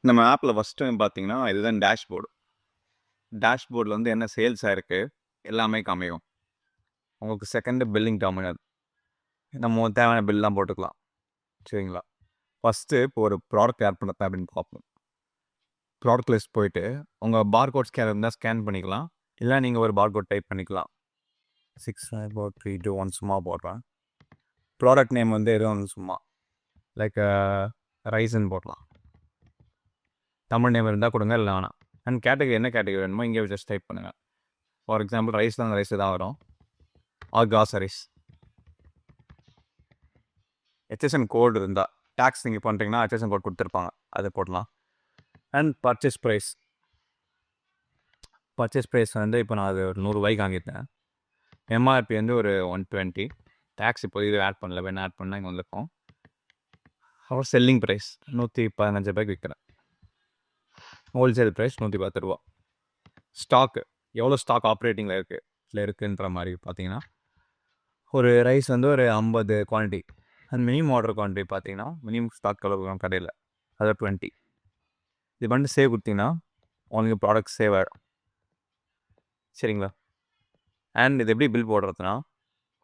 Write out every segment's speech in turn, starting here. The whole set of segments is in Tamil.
நம்ம ஆப்பில் ஃபஸ்ட் டைம் பார்த்தீங்கன்னா, இதுதான் டேஷ்போர்டு. டேஷ்போர்டில் வந்து என்ன சேல்ஸ் ஆயிருக்கு எல்லாமே காமிக்கும். உங்களுக்கு செகண்டு பில்லிங் டெர்மினல். நம்ம தேவையான பில்லாம் போட்டுக்கலாம். சரிங்களா? ஃபஸ்ட்டு இப்போ ஒரு ப்ராடக்ட் ஆட் பண்ண அப்படின்னு பார்ப்போம். ப்ராடக்ட் லிஸ்ட் போயிட்டு உங்கள் பார்கோட் ஸ்கேனர் இருந்தால் ஸ்கேன் பண்ணிக்கலாம். இல்லை நீங்கள் ஒரு பார்கோட் டைப் பண்ணிக்கலாம். 65432 சும்மா போடுறேன். ப்ராடக்ட் நேம் வந்து எதுவும் சும்மா லைக் ரைஸ்ன்னு போடலாம். தமிழ் நேம் இருந்தால் கொடுங்க, இல்லை வேணாம். அண்ட் கேட்டகரி என்ன கேட்டகரி வேணுமோ இங்கே ஜஸ்ட் டைப் பண்ணுங்கள். ஃபார் எக்ஸாம்பிள் ரைஸ் தான், ரைஸ் தான் வரும். R groceries. HSN கோடு இருந்தால் டேக்ஸ் நீங்கள் பண்ணுறீங்கன்னா HSN கோட் கொடுத்துருப்பாங்க, அதை போடலாம். And purchase price. Purchase price வந்து இப்போ நான் அது ஒரு 100 ரூபாய்க்கு வாங்கிட்டேன். MRP வந்து ஒரு 120. டேக்ஸ் இப்போ இது ஆட் பண்ணல, வேணா ஆட் பண்ணால் இங்கே வந்திருக்கோம். அப்புறம் செல்லிங் ப்ரைஸ் 115 ரூபாய்க்கு விற்கிறேன். ஹோல்சேல் ப்ரைஸ் 110 ரூபா. ஸ்டாக்கு எவ்வளோ ஸ்டாக் ஆப்ரேட்டிங்கில் இருக்குன்ற மாதிரி பார்த்தீங்கன்னா, ஒரு ரைஸ் வந்து ஒரு 50 quantity. And minimum order quantity பார்த்தீங்கன்னா, மினிமம் ஸ்டாக் எவ்வளோ கடையில் அதை 20. இது பண்ணிட்டு சேவ் கொடுத்தீங்கன்னா உங்களுக்கு ப்ராடக்ட் சேவ் ஆகிடும். சரிங்களா? அண்ட் இது எப்படி பில் போடுறதுனா,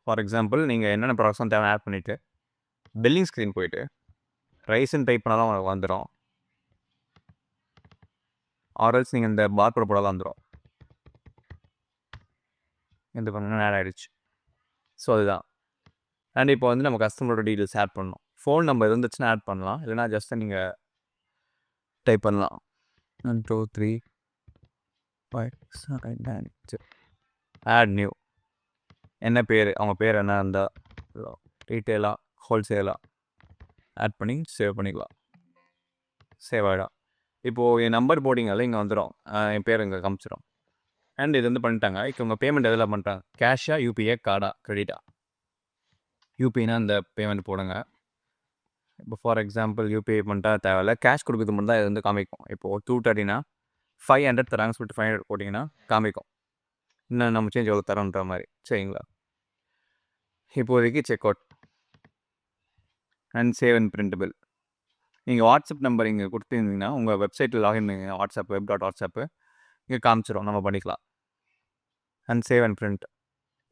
ஃபார் எக்ஸாம்பிள் நீங்கள் என்னென்ன ப்ராடக்ட்ஸும் தேவை ஆட் பண்ணிவிட்டு பில்லிங் ஸ்க்ரீன் போயிட்டு ரைஸ்ன்னு டைப் பண்ணால் தான் வந்துடும். ஆர்எல்ஸ் நீங்கள் இந்த பார்கோட் போட தான் வந்துடும். இந்த பண்ணணும் ஆட் ஆகிடுச்சு. ஸோ அதுதான். அண்ட் இப்போ வந்து நம்ம கஸ்டமரோட டீட்டெயில்ஸ் ஆட் பண்ணணும். ஃபோன் நம்பர் இருந்துச்சுன்னா ஆட் பண்ணலாம், இல்லைனா ஜஸ்ட்டு நீங்கள் டைப் பண்ணலாம். 1 2 3 5 7 9 10. Add new. என்ன பேர், அவங்க பேர் என்ன இருந்தால் ரீட்டெயிலாக ஹோல்சேலாக ஆட் பண்ணி சேவ் பண்ணிக்கலாம். சேவ் ஆகிடும். இப்போது என் நம்பர் போர்டிங்கால இங்கே வந்துடும், என் பேர் இங்கே காமிச்சிடும். அண்ட் இது வந்து பண்ணிட்டாங்க. இப்போ உங்கள் பேமெண்ட் எதில் பண்ணுறாங்க? கேஷா, யூபிஐ, கார்டா, கிரெடிட்டா? யூபிஐனா இந்த பேமெண்ட் போடுங்க. இப்போ ஃபார் எக்ஸாம்பிள் யூபிஐ பண்ணிட்டா தேவையில்ல, கேஷ் கொடுக்குறது மட்டும் தான் இது வந்து காமிக்கும். இப்போது 230னா 500 தராங்க சொல்லிட்டு 500 போட்டிங்கன்னா காமிக்கும். இன்னும் நம்ம சேஞ்ச் எவ்வளோ தரோன்ற மாதிரி. சரிங்களா? இப்போதைக்கு check out and save and print bill. நீங்கள் வாட்ஸ்அப் நம்பர் இங்கே கொடுத்துருந்தீங்கன்னா உங்கள் வெப்சைட்டில் லாகின் பண்ணுங்க. வாட்ஸ்அப் web.whatsapp இங்கே காமிச்சிடும், நம்ம பண்ணிக்கலாம். And save and print.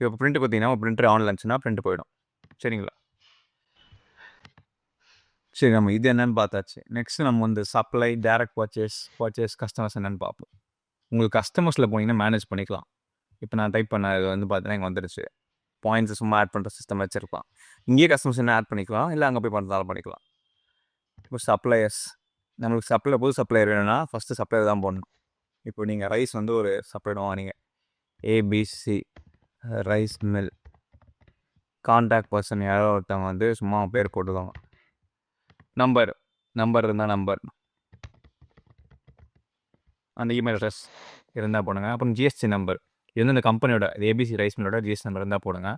இப்போ பிரிண்ட் பார்த்தீங்கன்னா பிரிண்டர் ஆன்ல இருந்துச்சுன்னா பிரிண்ட் போயிடும். சரிங்களா? சரி, நம்ம இது என்னென்னு பார்த்தாச்சு. நெக்ஸ்ட்டு நம்ம வந்து சப்ளை, டேரக்ட் பர்ச்சேஸ் கஸ்டமர்ஸ் என்னென்னு பார்ப்போம். உங்களுக்கு கஸ்டமர்ஸில் போனீங்கன்னா மேனேஜ் பண்ணிக்கலாம். இப்போ நான் டைப் பண்ண இது வந்து பார்த்தீங்கன்னா இங்கே வந்துருச்சு. பாயிண்ட்ஸ் சும்மா ஆட் பண்ணுற சிஸ்டம் வச்சுருக்கலாம். இங்கேயே கஸ்டமர்ஸ் என்ன ஆட் பண்ணிக்கலாம், இல்லை அங்கே போய் பண்ணுறதால பண்ணிக்கலாம். இப்போ சப்ளையர்ஸ், நம்மளுக்கு புது சப்ளையர் வேணும்னா ஃபஸ்ட்டு சப்ளையர் தான் போடணும். இப்போ நீங்கள் ரைஸ் வந்து ஒரு சப்ளையர் வாங்கினீங்க, ABC rice mill. Contact person யாரோ ஒருத்தவங்க வந்து சும்மா பேர் போட்டுருவாங்க. நம்பர் இருந்தால் நம்பர், அந்த இமெயில் அட்ரஸ் இருந்தால் போடுங்க. அப்புறம் ஜிஎஸ்டி நம்பர், இது வந்து இந்த கம்பெனியோட ABC ரைஸ் மில்லோட ஜிஎஸ்டி நம்பர் இருந்தால் போடுங்க.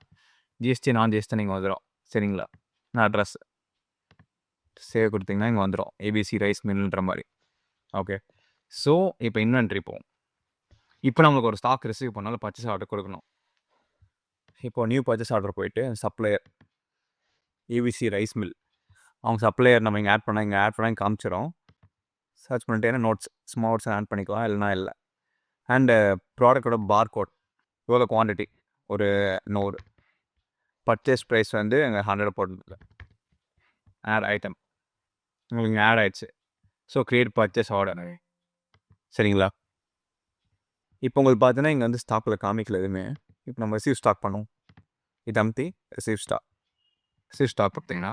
ஜிஎஸ்டி நான் ஜிஎஸ்டி நீங்கள் வந்துடும். சரிங்களா? நான் அட்ரஸ் சேவ் கொடுத்தீங்கன்னா இங்கே வந்துடும், ABC ரைஸ் மில்ன்ற மாதிரி. ஓகே. ஸோ இப்போ இன்வென்ட்ரி போகும். இப்போ நம்மளுக்கு ஒரு ஸ்டாக் ரிசீவ் பண்ணாலும் பர்ச்சேஸ் ஆர்டர் கொடுக்கணும். இப்போது நியூ பர்ச்சேஸ் ஆர்டர் போயிட்டு சப்ளையர் ABC ரைஸ் மில், அவங்க சப்ளையர் நம்ம இங்கே ஆட் பண்ணால் காமிச்சிடும். சர்ச் பண்ணிட்டேன்னா நோட்ஸ் சும்மா நோட்ஸ் ஆட் பண்ணிக்கலாம், இல்லைனா இல்லை. அண்டு ப்ராடக்டோட பார்கோட், இவ்வளோ குவான்டிட்டி ஒரு 100. பர்ச்சேஸ் ப்ரைஸ் வந்து எங்கே 100 போட்டதில்லை. ஆட் ஐட்டம் உங்களுக்கு இங்கே ஆட் ஆகிடுச்சு. So create purchase order. சரிங்களா? இப்போ உங்களுக்கு பார்த்தீங்கன்னா இங்கே வந்து ஸ்டாக்கில் காமிக்கல எதுவுமே. இப்போ நம்ம ரிசீவ் ஸ்டாக் பண்ணுவோம். இது அமுத்தி ரிசீவ் ஸ்டாக் பார்த்தீங்கன்னா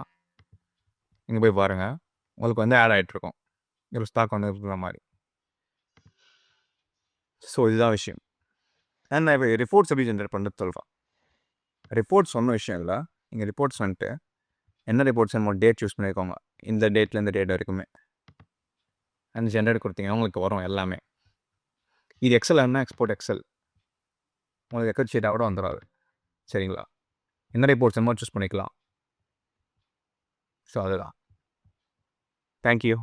இங்கே போய் பாருங்கள், உங்களுக்கு வந்து ஆட் ஆகிட்ருக்கும். ஒரு ஸ்டாக் வந்து இருக்கிற மாதிரி. ஸோ இதுதான் விஷயம். அண்ட் நான் இப்போ ரிப்போர்ட்ஸ் எப்படி ஜென்ரேட் பண்ணுறது சொல்கிறேன். ரிப்போர்ட்ஸ் ஒன்றும் விஷயம் இல்லை. இங்கே ரிப்போர்ட்ஸ் வந்துட்டு என்ன ரிப்போர்ட்ஸ் நம்ம டேட் சூஸ் பண்ணியிருக்கோங்க, இந்த டேட்டில் இந்த டேட் வரைக்குமே. அண்ட் ஜென்ரேட் கொடுத்தீங்கன்னா உங்களுக்கு வரும் எல்லாமே. இது எக்ஸல் என்ன எக்ஸ்போர்ட் எக்ஸல், உங்களுக்கு எக்கட் ஷீட்டாக கூட வந்துடாது. சரிங்களா? என்ன ரிப்போர்ட்ஸ் என்னமோ சூஸ் பண்ணிக்கலாம். ஸோ அதுதான். தேங்க்யூ.